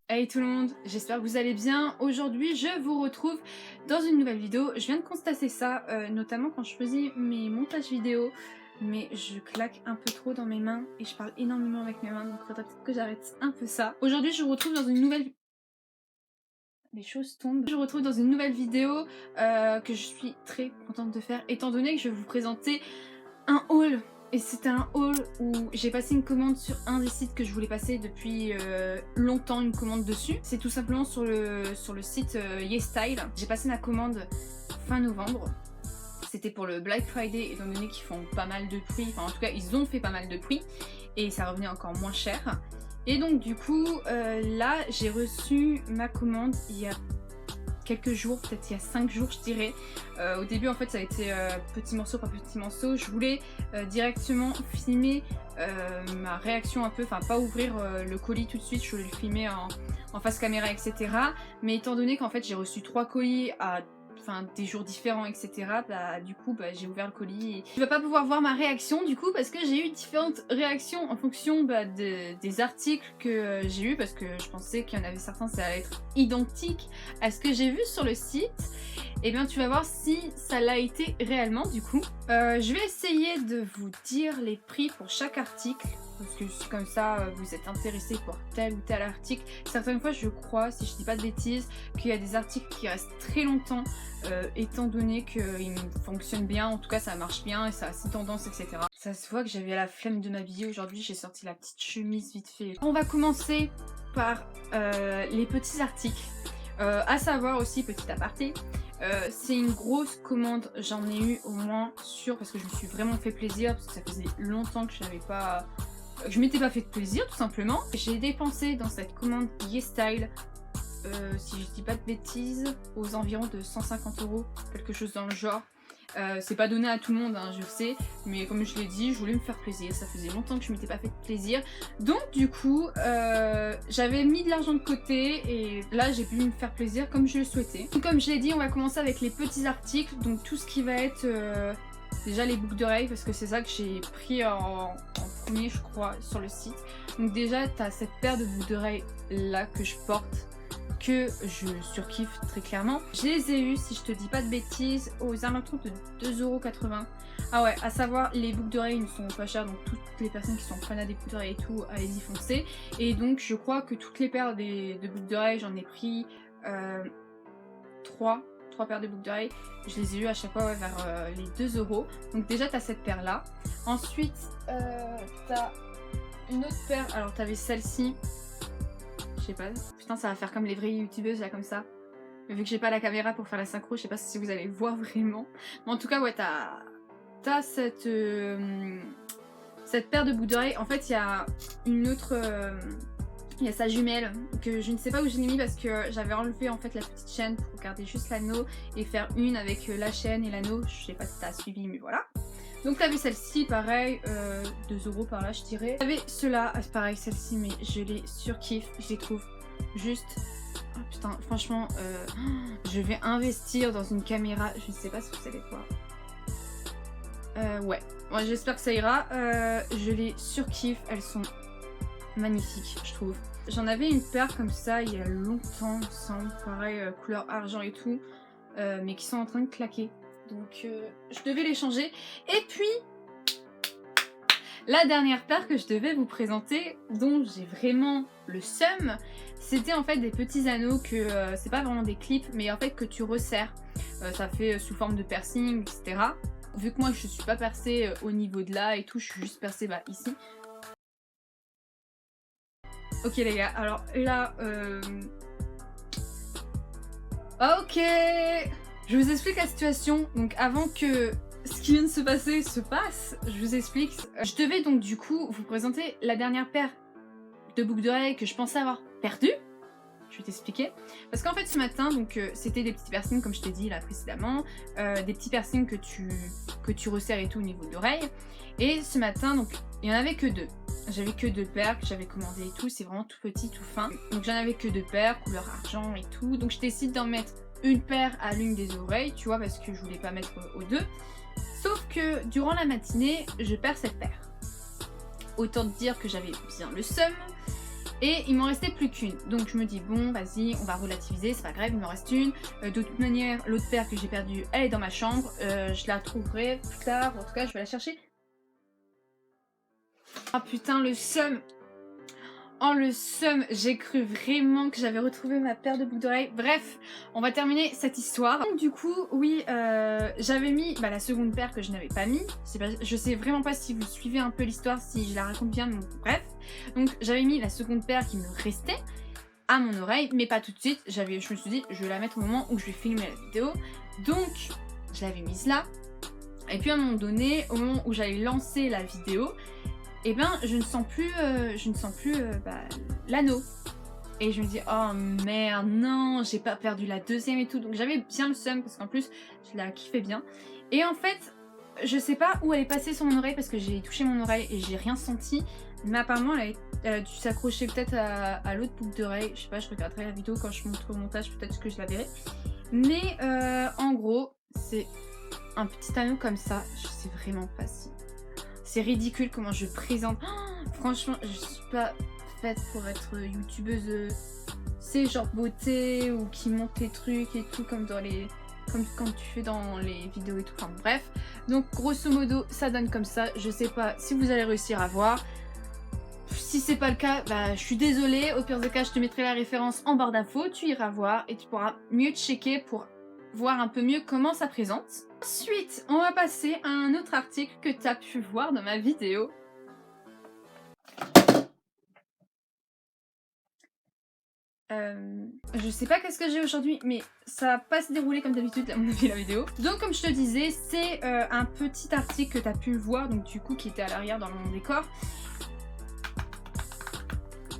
Hey tout le monde, j'espère que vous allez bien. Aujourd'hui je vous retrouve dans une nouvelle vidéo. Je viens de constater ça, notamment quand je faisais mes montages vidéo, mais je claque un peu trop dans mes mains et je parle énormément avec mes mains, donc il faudrait peut-être que j'arrête un peu ça. Aujourd'hui je vous retrouve dans une nouvelle... Les choses tombent. Je vous retrouve dans une nouvelle vidéo que je suis très contente de faire, étant donné que je vais vous présenter un haul. Et c'était un haul où j'ai passé une commande sur un des sites que je voulais passer depuis longtemps, une commande dessus. C'est tout simplement sur le site YesStyle. J'ai passé ma commande fin novembre. C'était pour le Black Friday, étant donné qu'ils font pas mal de prix. Enfin en tout cas ils ont fait pas mal de prix. Et ça revenait encore moins cher. Et donc du coup là j'ai reçu ma commande il y a quelques jours, peut-être il y a 5 jours je dirais. Au début en fait ça a été petit morceau par petit morceau. Je voulais directement filmer ma réaction un peu, enfin pas ouvrir le colis tout de suite, je voulais le filmer en face caméra etc. Mais étant donné qu'en fait j'ai reçu 3 colis à des jours différents etc, bah du coup j'ai ouvert le colis et tu vas pas pouvoir voir ma réaction du coup parce que j'ai eu différentes réactions en fonction des articles que j'ai eu, parce que je pensais qu'il y en avait certains ça allait être identique à ce que j'ai vu sur le site. Et bien tu vas voir si ça l'a été réellement du coup. Je vais essayer de vous dire les prix pour chaque article, parce que si comme ça vous êtes intéressé par tel ou tel article. Certaines fois je crois, si je dis pas de bêtises, qu'il y a des articles qui restent très longtemps étant donné qu'ils fonctionnent bien, en tout cas ça marche bien et ça a ses tendances etc. Ça se voit que j'avais la flemme de m'habiller aujourd'hui, j'ai sorti la petite chemise vite fait. On va commencer par les petits articles, à savoir aussi, petit aparté, c'est une grosse commande, j'en ai eu au moins sur, parce que je me suis vraiment fait plaisir, parce que ça faisait longtemps que je m'étais pas fait de plaisir tout simplement. J'ai dépensé dans cette commande YesStyle, si je dis pas de bêtises, aux environs de 150 €, quelque chose dans le genre. C'est pas donné à tout le monde, hein, je sais, mais comme je l'ai dit, je voulais me faire plaisir, ça faisait longtemps que je m'étais pas fait de plaisir. Donc du coup, j'avais mis de l'argent de côté et là j'ai pu me faire plaisir comme je le souhaitais. Donc, comme je l'ai dit, on va commencer avec les petits articles, donc tout ce qui va être déjà les boucles d'oreilles, parce que c'est ça que j'ai pris en premier je crois sur le site. Donc déjà t'as cette paire de boucles d'oreilles là que je porte, que je surkiffe très clairement. Je les ai eues, si je te dis pas de bêtises, aux alentours de 2,80 €. Ah ouais, à savoir, les boucles d'oreilles ne sont pas chères, donc toutes les personnes qui sont fanats des boucles d'oreilles et tout, allez-y foncez. Et donc je crois que toutes les paires de boucles d'oreilles, j'en ai pris 3 paires de boucles d'oreilles. Je les ai eues à chaque fois vers les 2 €. Donc déjà t'as cette paire là. Ensuite t'as une autre paire, alors t'avais celle-ci. Je sais pas, putain ça va faire comme les vraies youtubeuses là comme ça. Mais vu que j'ai pas la caméra pour faire la synchro, je sais pas si vous allez voir vraiment. Mais en tout cas ouais t'as cette paire de boucles d'oreilles. En fait il y a une autre, il y a sa jumelle que je ne sais pas où je l'ai mis parce que j'avais enlevé en fait la petite chaîne pour garder juste l'anneau et faire une avec la chaîne et l'anneau. Je sais pas si t'as suivi mais voilà. Donc t'avais celle-ci, pareil, 2 € par là je dirais. T'avais ceux-là, pareil celle-ci, mais je les surkiffe, je les trouve juste... Oh putain, franchement, je vais investir dans une caméra, je ne sais pas si vous allez voir. Ouais, j'espère que ça ira. Je les surkiffe, elles sont magnifiques, je trouve. J'en avais une paire comme ça il y a longtemps, il me semble, pareil, couleur argent et tout, mais qui sont en train de claquer. Donc je devais les changer. Et puis la dernière paire que je devais vous présenter, dont j'ai vraiment le seum, c'était en fait des petits anneaux que c'est pas vraiment des clips, mais en fait que tu resserres. Ça fait sous forme de piercing, etc. Vu que moi je suis pas percée au niveau de là et tout, je suis juste percée ici. Ok les gars, alors là... Ok, je vous explique la situation. Donc avant que ce qui vient de se passer se passe, je vous explique. Je devais donc du coup vous présenter la dernière paire de boucles d'oreilles que je pensais avoir perdues. Je vais t'expliquer. Parce qu'en fait ce matin, donc c'était des petits piercings comme je t'ai dit là précédemment, des petits piercings que tu resserres et tout au niveau de l'oreille. Et ce matin, donc il n'y en avait que 2. J'avais que 2 paires que j'avais commandées et tout, c'est vraiment tout petit, tout fin. Donc j'en avais que 2 paires, couleur argent et tout. Donc je décide d'en mettre une paire à l'une des oreilles, tu vois, parce que je voulais pas mettre aux deux. Sauf que durant la matinée, je perds cette paire. Autant te dire que j'avais bien le seum. Et il m'en restait plus qu'une. Donc je me dis bon vas-y, on va relativiser, c'est pas grave, il m'en reste une. De toute manière, l'autre paire que j'ai perdue, elle est dans ma chambre. Je la trouverai plus tard, en tout cas je vais la chercher. Ah putain, le seum. Oh le seum, j'ai cru vraiment que j'avais retrouvé ma paire de boucles d'oreilles. Bref, on va terminer cette histoire. Donc, du coup, oui, j'avais mis la seconde paire que je n'avais pas mis. Je sais vraiment pas si vous suivez un peu l'histoire, si je la raconte bien, mais bref. Donc j'avais mis la seconde paire qui me restait à mon oreille, mais pas tout de suite. Je me suis dit, je vais la mettre au moment où je vais filmer la vidéo. Donc, je l'avais mise là. Et puis à un moment donné, au moment où j'allais lancer la vidéo, et ben je ne sens plus l'anneau. Et je me dis oh merde non, j'ai pas perdu la deuxième et tout. Donc j'avais bien le seum parce qu'en plus je la kiffais bien. Et en fait je sais pas où elle est passée sur mon oreille parce que j'ai touché mon oreille et j'ai rien senti. Mais apparemment elle a dû s'accrocher peut-être à l'autre boucle d'oreille. Je sais pas, je regarderai la vidéo quand je montre au montage, peut-être que je la verrai. Mais en gros c'est un petit anneau comme ça. Je sais vraiment pas si... C'est ridicule comment je présente. Oh, franchement, je suis pas faite pour être youtubeuse, c'est genre beauté ou qui monte les trucs et tout comme quand tu fais dans les vidéos et tout. Enfin bref. Donc grosso modo, ça donne comme ça. Je sais pas si vous allez réussir à voir. Si c'est pas le cas, je suis désolée. Au pire des cas, je te mettrai la référence en barre d'infos. Tu iras voir et tu pourras mieux checker pour voir un peu mieux comment ça présente. Ensuite, on va passer à un autre article que tu as pu voir dans ma vidéo. Je sais pas qu'est-ce que j'ai aujourd'hui, mais ça va pas se dérouler comme d'habitude à mon avis la vidéo. Donc comme je te disais, c'est un petit article que tu as pu voir, donc du coup qui était à l'arrière dans mon décor.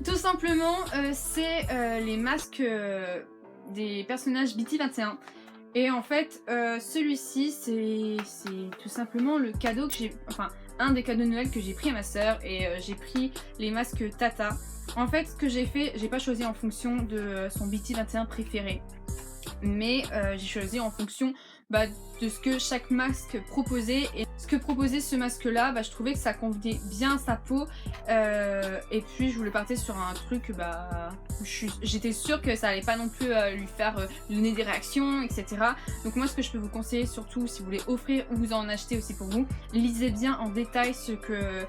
Tout simplement, c'est les masques des personnages BT21. Et en fait, celui-ci, c'est tout simplement le cadeau que j'ai... Enfin, un des cadeaux de Noël que j'ai pris à ma sœur. Et j'ai pris les masques Tata. En fait, ce que j'ai fait, j'ai pas choisi en fonction de son BT21 préféré. Mais j'ai choisi en fonction de ce que chaque masque proposait. Et ce que proposait ce masque-là, je trouvais que ça convenait bien à sa peau. Et puis je voulais partir sur un truc où j'étais sûre que ça allait pas non plus lui faire donner des réactions, etc. Donc moi ce que je peux vous conseiller, surtout si vous voulez offrir ou vous en acheter aussi pour vous, lisez bien en détail ce que...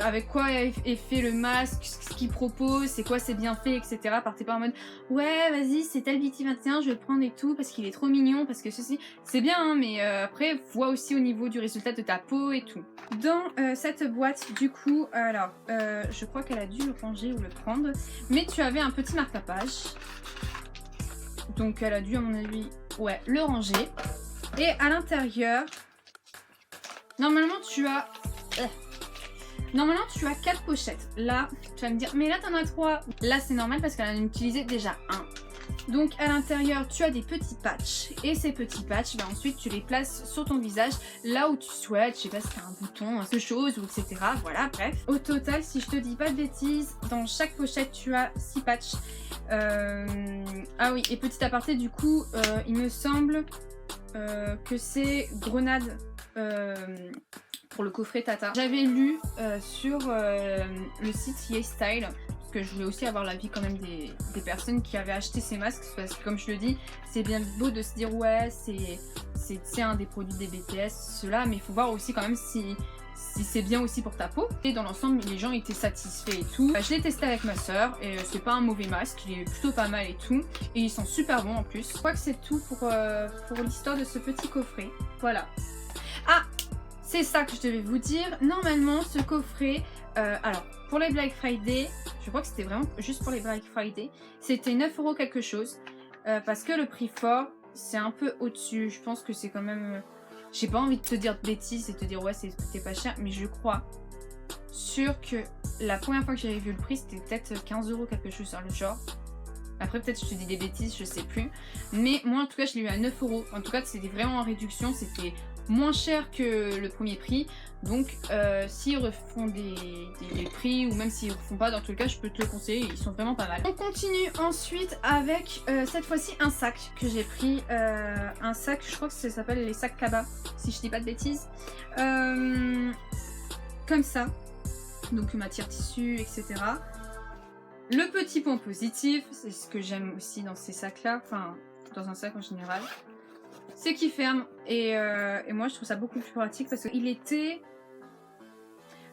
avec quoi est fait le masque, ce qu'il propose, c'est quoi c'est bien fait, etc. Partez pas en mode ouais vas-y c'est tel BT21 je vais le prendre et tout parce qu'il est trop mignon, parce que ceci c'est bien hein, mais après vois aussi au niveau du résultat de ta peau et tout. Dans cette boîte du coup, alors je crois qu'elle a dû le ranger ou le prendre, mais tu avais un petit marque-page, donc elle a dû à mon avis ouais le ranger. Et à l'intérieur normalement tu as 4 pochettes. Là, tu vas me dire, mais là t'en as 3. Là c'est normal parce qu'elle en a utilisé déjà un. Donc à l'intérieur, tu as des petits patchs. Et ces petits patchs, ensuite tu les places sur ton visage, là où tu souhaites. Je sais pas si t'as un bouton, quelque chose, ou etc. Voilà, bref. Au total, si je te dis pas de bêtises, dans chaque pochette, tu as 6 patchs. Ah oui, et petit aparté, du coup, il me semble que c'est grenade... pour le coffret Tata. J'avais lu sur le site YesStyle, parce que je voulais aussi avoir l'avis quand même des personnes qui avaient acheté ces masques, parce que comme je le dis, c'est bien beau de se dire ouais c'est un des produits des BTS, cela, mais il faut voir aussi quand même si c'est bien aussi pour ta peau. Et dans l'ensemble, les gens étaient satisfaits et tout. Je l'ai testé avec ma soeur et c'est pas un mauvais masque, il est plutôt pas mal et tout. Et ils sont super bons en plus. Je crois que c'est tout pour l'histoire de ce petit coffret. Voilà. Ah, c'est ça que je devais vous dire. Normalement, ce coffret, alors pour les Black Friday, je crois que c'était vraiment juste pour les Black Friday, c'était 9 € quelque chose. Parce que le prix fort, c'est un peu au-dessus. Je pense que c'est quand même... J'ai pas envie de te dire de bêtises et te dire ouais c'était pas cher, mais je crois sûr que la première fois que j'avais vu le prix, c'était peut-être 15 € quelque chose sur le genre. Après peut-être je te dis des bêtises, je sais plus. Mais moi en tout cas je l'ai eu à 9 €. En tout cas c'était vraiment en réduction, c'était moins cher que le premier prix. Donc s'ils refont des prix ou même s'ils refont pas, dans tout le cas je peux te le conseiller, ils sont vraiment pas mal. On continue ensuite avec cette fois-ci un sac que j'ai pris, un sac, je crois que ça s'appelle les sacs Kaba si je dis pas de bêtises, comme ça, donc matière tissu etc. Le petit point positif, c'est ce que j'aime aussi dans ces sacs-là, enfin dans un sac en général, c'est qu'il ferme. Et moi je trouve ça beaucoup plus pratique parce qu'il était...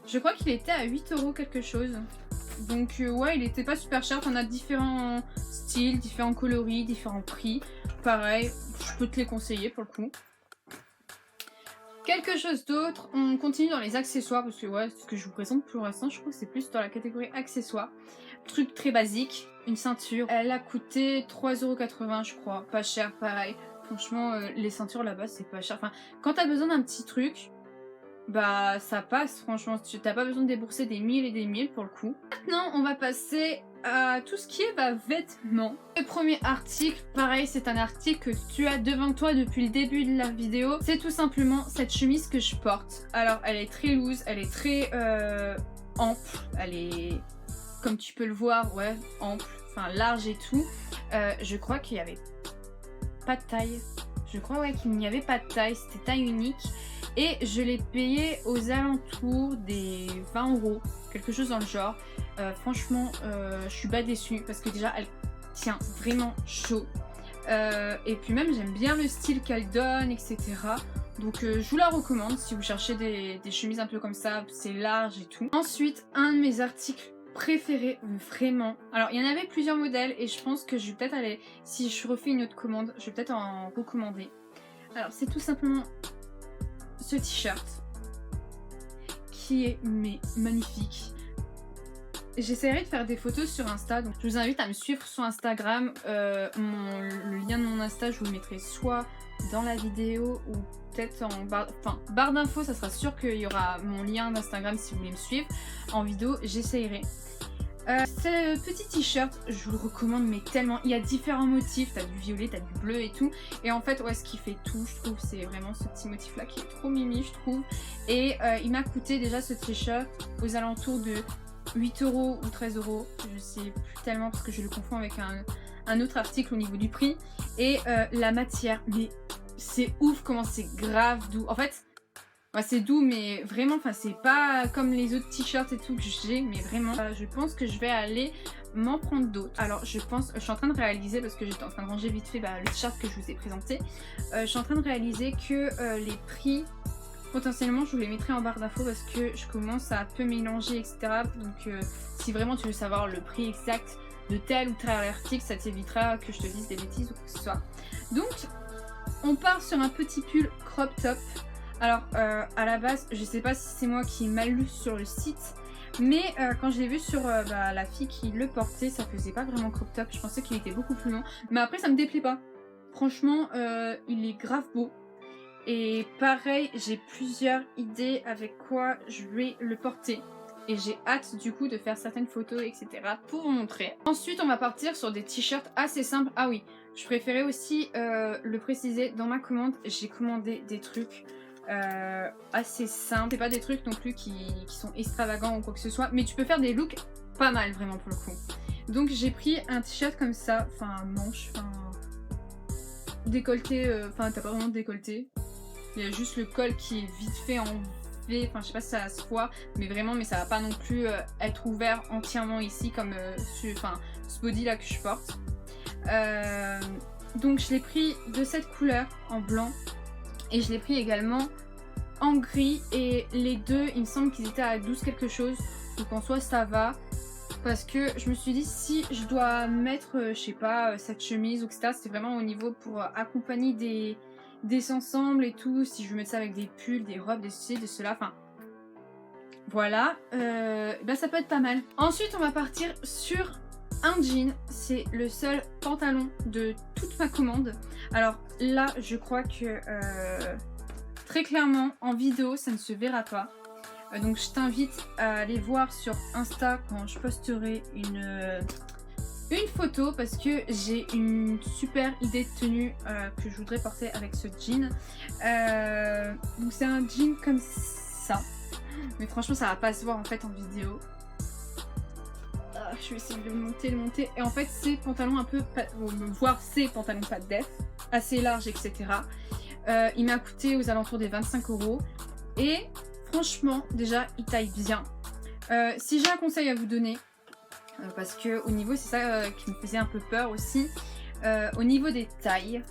Je crois qu'il était à 8 € quelque chose. Donc ouais, il était pas super cher. On a différents styles, différents coloris, différents prix. Pareil, je peux te les conseiller pour le coup. Quelque chose d'autre, on continue dans les accessoires parce que ouais, ce que je vous présente pour l'instant, je crois que c'est plus dans la catégorie accessoires. Truc très basique, une ceinture. Elle a coûté 3,80 € je crois, pas cher, pareil. Franchement, les ceintures là-bas c'est pas cher. Enfin, quand t'as besoin d'un petit truc, bah ça passe franchement. Tu t'as pas besoin de débourser des 1000 et des 1000 pour le coup. Maintenant, on va passer à tout ce qui est vêtements. Le premier article, pareil, c'est un article que tu as devant toi depuis le début de la vidéo. C'est tout simplement cette chemise que je porte. Alors, elle est très loose, elle est très ample, elle est, comme tu peux le voir, ouais, ample, enfin large et tout. Je crois qu'il y avait pas de taille. Je crois ouais qu'il n'y avait pas de taille, c'était taille unique. Et je l'ai payé aux alentours des 20 €, quelque chose dans le genre. Franchement, je suis pas déçue parce que déjà elle tient vraiment chaud. Et puis même j'aime bien le style qu'elle donne, etc. Donc je vous la recommande si vous cherchez des chemises un peu comme ça, c'est large et tout. Ensuite, un de mes articles préférés, vraiment. Alors il y en avait plusieurs modèles et je pense que je vais peut-être aller, si je refais une autre commande, je vais peut-être en recommander. Alors c'est tout simplement ce t-shirt qui est magnifique. J'essaierai de faire des photos sur Insta, donc je vous invite à me suivre sur Instagram. Le lien de mon Insta, je vous le mettrai soit dans la vidéo ou peut-être en barre d'infos, ça sera sûr qu'il y aura mon lien d'Instagram si vous voulez me suivre. En vidéo, j'essayerai. Ce petit t-shirt, je vous le recommande mais tellement. Il y a différents motifs, t'as du violet, t'as du bleu et tout. Et en fait, ouais, ce qui fait tout, je trouve, c'est vraiment ce petit motif là qui est trop mimi, je trouve. Et il m'a coûté déjà ce t-shirt aux alentours de 8 € ou 13 €, je sais plus tellement parce que je le confonds avec un autre article au niveau du prix. Et la matière, mais c'est ouf comment c'est grave doux. En fait, ouais, c'est doux mais vraiment, enfin c'est pas comme les autres t-shirts et tout que j'ai, mais vraiment, je pense que je vais aller m'en prendre d'autres. Alors je pense, je suis en train de réaliser, parce que j'étais en train de ranger vite fait le t-shirt que je vous ai présenté, je suis en train de réaliser que les prix... Potentiellement je vous les mettrai en barre d'infos parce que je commence à un peu mélanger, etc. Donc si vraiment tu veux savoir le prix exact de tel ou tel article, ça t'évitera que je te dise des bêtises ou quoi que ce soit. Donc on part sur un petit pull crop top. Alors à la base, je sais pas si c'est moi qui ai mal lu sur le site, mais quand je l'ai vu sur la fille qui le portait, ça faisait pas vraiment crop top. Je pensais qu'il était beaucoup plus long, mais après ça me déplaît pas. Franchement, il est grave beau. Et pareil, j'ai plusieurs idées avec quoi je vais le porter. Et j'ai hâte du coup de faire certaines photos, etc. pour vous montrer. Ensuite, on va partir sur des t-shirts assez simples. Ah oui, je préférais aussi le préciser. Dans ma commande, j'ai commandé des trucs assez simples. C'est pas des trucs non plus qui sont extravagants ou quoi que ce soit. Mais tu peux faire des looks pas mal vraiment pour le coup. Donc j'ai pris un t-shirt comme ça. Enfin, manche, enfin... décolleté, enfin t'as pas vraiment de décolleté. Il y a juste le col qui est vite fait en V, enfin je sais pas si ça se voit, mais vraiment, mais ça va pas non plus être ouvert entièrement ici comme ce body là que je porte. Donc je l'ai pris de cette couleur en blanc et je l'ai pris également en gris, et les deux il me semble qu'ils étaient à 12 quelque chose, donc en soi ça va. Parce que je me suis dit, si je dois mettre, je sais pas, cette chemise ou etc., c'est vraiment au niveau pour accompagner des ensembles et tout, si je veux mettre ça avec des pulls, des robes, des ceci, de cela, enfin voilà, ça peut être pas mal. Ensuite on va partir sur un jean, c'est le seul pantalon de toute ma commande. Alors là je crois que très clairement en vidéo ça ne se verra pas, donc je t'invite à aller voir sur Insta quand je posterai une photo, parce que j'ai une super idée de tenue que je voudrais porter avec ce jean. Donc c'est un jean comme ça, mais franchement ça va pas se voir en fait en vidéo. Je vais essayer de le monter, et en fait c'est pantalon un peu, voire c'est pantalon pas de def, assez large, etc. Il m'a coûté aux alentours des 25 € et franchement déjà il taille bien. Si j'ai un conseil à vous donner, parce que au niveau, c'est ça qui me faisait un peu peur aussi. Au niveau des tailles,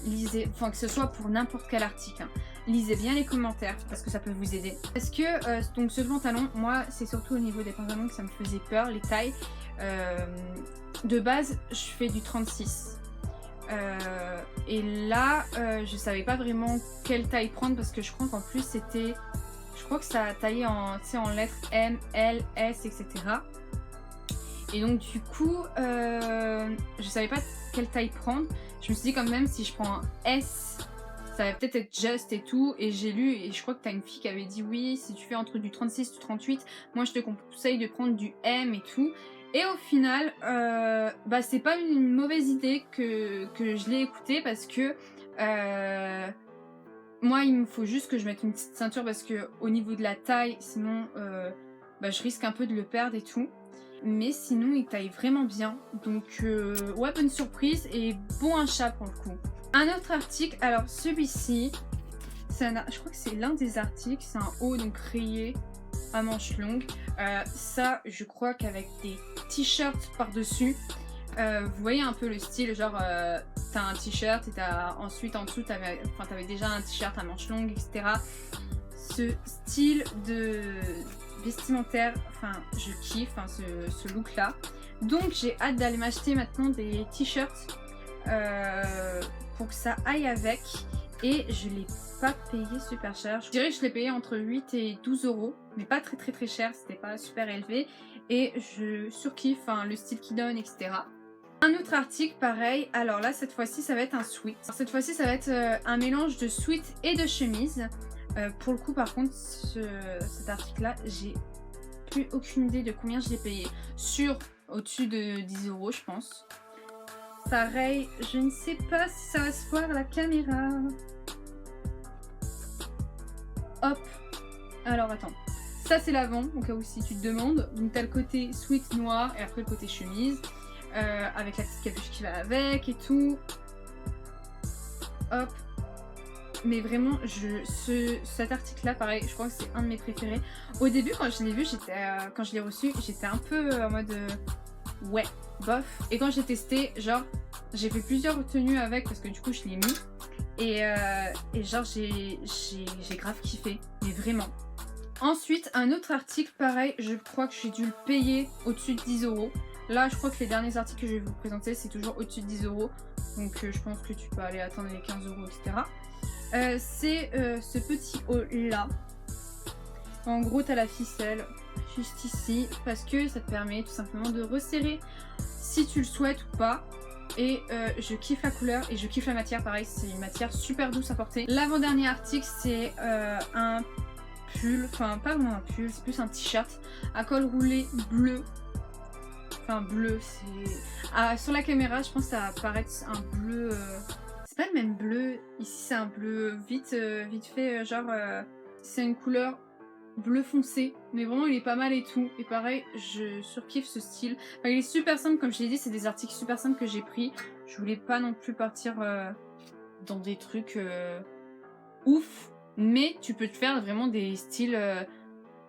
lisez, enfin que ce soit pour n'importe quel article, hein, lisez bien les commentaires parce que ça peut vous aider. Parce que donc ce pantalon, moi c'est surtout au niveau des pantalons que ça me faisait peur, les tailles. De base, je fais du 36. Et là, je savais pas vraiment quelle taille prendre parce que je crois qu'en plus c'était, je crois que ça a taillé en, en lettres M, L, S, etc. Et donc du coup, je savais pas quelle taille prendre. Je me suis dit quand même si je prends un S, ça va peut-être être juste et tout. Et j'ai lu, et je crois que t'as une fille qui avait dit oui, si tu fais entre du 36 et du 38, moi je te conseille de prendre du M et tout. Et au final, bah c'est pas une mauvaise idée que je l'ai écouté parce que moi il me faut juste que je mette une petite ceinture parce que au niveau de la taille, sinon bah, je risque un peu de le perdre et tout. Mais sinon il taille vraiment bien, donc ouais, bonne surprise et bon achat pour le coup. Un autre article, alors celui-ci, je crois que c'est l'un des articles, c'est un haut donc rayé à manches longues. Ça je crois qu'avec des t-shirts par dessus, vous voyez un peu le style, genre t'as un t-shirt et ensuite en dessous t'avais déjà un t-shirt à manches longues, etc. Ce style de vestimentaire, enfin je kiffe hein, ce look là, donc j'ai hâte d'aller m'acheter maintenant des t-shirts pour que ça aille avec, et je l'ai pas payé super cher, je dirais que je l'ai payé entre 8 et 12 euros, mais pas très cher, c'était pas super élevé, et je surkiffe hein, le style qu'il donne, etc. Un autre article pareil, alors là cette fois-ci ça va être un sweat, cette fois-ci ça va être un mélange de sweat et de chemise. Pour le coup par contre cet article là j'ai plus aucune idée de combien je l'ai payé, au-dessus de 10 euros je pense. Pareil, je ne sais pas si ça va se voir à la caméra. Hop, alors attends, ça c'est l'avant au cas où si tu te demandes, donc t'as le côté sweat noir et après le côté chemise avec la petite capuche qui va avec et tout. Hop. Mais vraiment, cet article-là, pareil, je crois que c'est un de mes préférés. Au début, quand je l'ai vu, quand je l'ai reçu, j'étais un peu en mode ouais, bof. Et quand j'ai testé, genre, j'ai fait plusieurs tenues avec parce que du coup, je l'ai mis. Et genre, j'ai grave kiffé, mais vraiment. Ensuite, un autre article, pareil, je crois que j'ai dû le payer au-dessus de 10 euros. Là, je crois que les derniers articles que je vais vous présenter, c'est toujours au-dessus de 10 euros. Donc, je pense que tu peux aller attendre les 15 euros, etc. C'est ce petit haut là. En gros t'as la ficelle juste ici parce que ça te permet tout simplement de resserrer si tu le souhaites ou pas. Et je kiffe la couleur et je kiffe la matière, pareil c'est une matière super douce à porter. L'avant-dernier article c'est un pull, enfin pas vraiment un pull, c'est plus un t-shirt à col roulé bleu. Enfin bleu, c'est... sur la caméra je pense que ça va apparaître un bleu... C'est pas le même bleu, ici c'est un bleu vite fait, genre c'est une couleur bleu foncé, mais vraiment il est pas mal et tout, et pareil je surkiffe ce style, enfin, il est super simple comme je l'ai dit, c'est des articles super simples que j'ai pris, je voulais pas non plus partir dans des trucs ouf, mais tu peux te faire vraiment des styles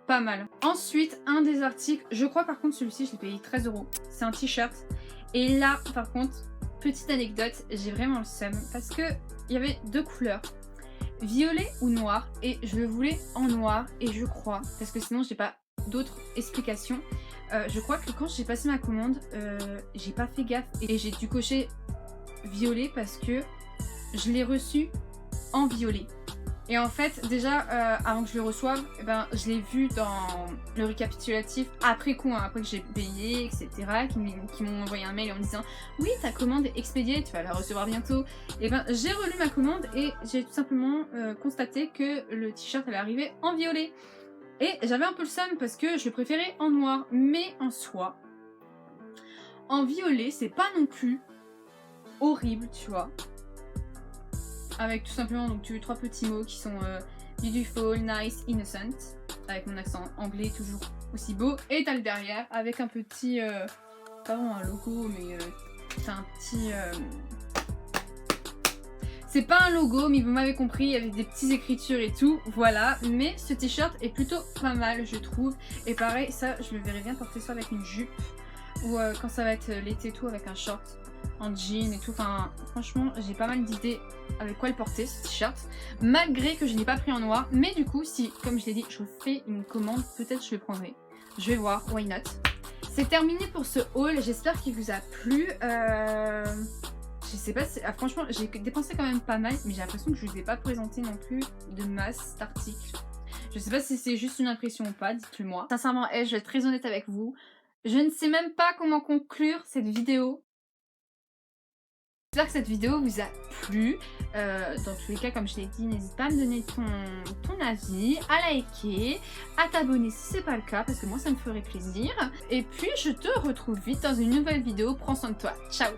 pas mal. Ensuite un des articles, je crois par contre celui-ci je l'ai payé 13 euros, c'est un t-shirt, et là par contre petite anecdote, j'ai vraiment le seum parce que il y avait deux couleurs, violet ou noir, et je le voulais en noir, et je crois, parce que sinon j'ai pas d'autres explications, je crois que quand j'ai passé ma commande, j'ai pas fait gaffe et j'ai dû cocher violet parce que je l'ai reçu en violet. Et en fait, déjà, avant que je le reçoive, eh ben, je l'ai vu dans le récapitulatif après coup, hein, après que j'ai payé, etc. Qui m'ont envoyé un mail en me disant « Oui, ta commande est expédiée, tu vas la recevoir bientôt. » Et ben, j'ai relu ma commande et j'ai tout simplement constaté que le t-shirt allait arriver en violet. Et j'avais un peu le seum parce que je le préférais en noir. Mais en soi, en violet, c'est pas non plus horrible, tu vois. Avec tout simplement donc trois petits mots qui sont beautiful, nice, innocent, avec mon accent anglais toujours aussi beau, et t'as le derrière avec un petit, pas vraiment un logo, mais t'as un petit, C'est pas un logo, mais vous m'avez compris, il y avait des petites écritures et tout, voilà. Mais ce t-shirt est plutôt pas mal, je trouve. Et pareil, ça, je me verrais bien porter ça avec une jupe. Ou quand ça va être l'été et tout, avec un short en jean et tout. Enfin, franchement, j'ai pas mal d'idées avec quoi le porter, ce t-shirt. Malgré que je n'ai pas pris en noir. Mais du coup, si, comme je l'ai dit, je vous fais une commande, peut-être je le prendrai. Je vais voir, why not. C'est terminé pour ce haul, j'espère qu'il vous a plu. Je sais pas, franchement j'ai dépensé quand même pas mal, mais j'ai l'impression que je vous ai pas présenté non plus de masse d'articles. Je sais pas si c'est juste une impression ou pas, dites-le moi. Sincèrement, je vais être très honnête avec vous. Je ne sais même pas comment conclure cette vidéo. J'espère que cette vidéo vous a plu. Dans tous les cas, comme je l'ai dit, n'hésite pas à me donner ton avis, à liker, à t'abonner si c'est pas le cas, parce que moi ça me ferait plaisir. Et puis je te retrouve vite dans une nouvelle vidéo. Prends soin de toi. Ciao!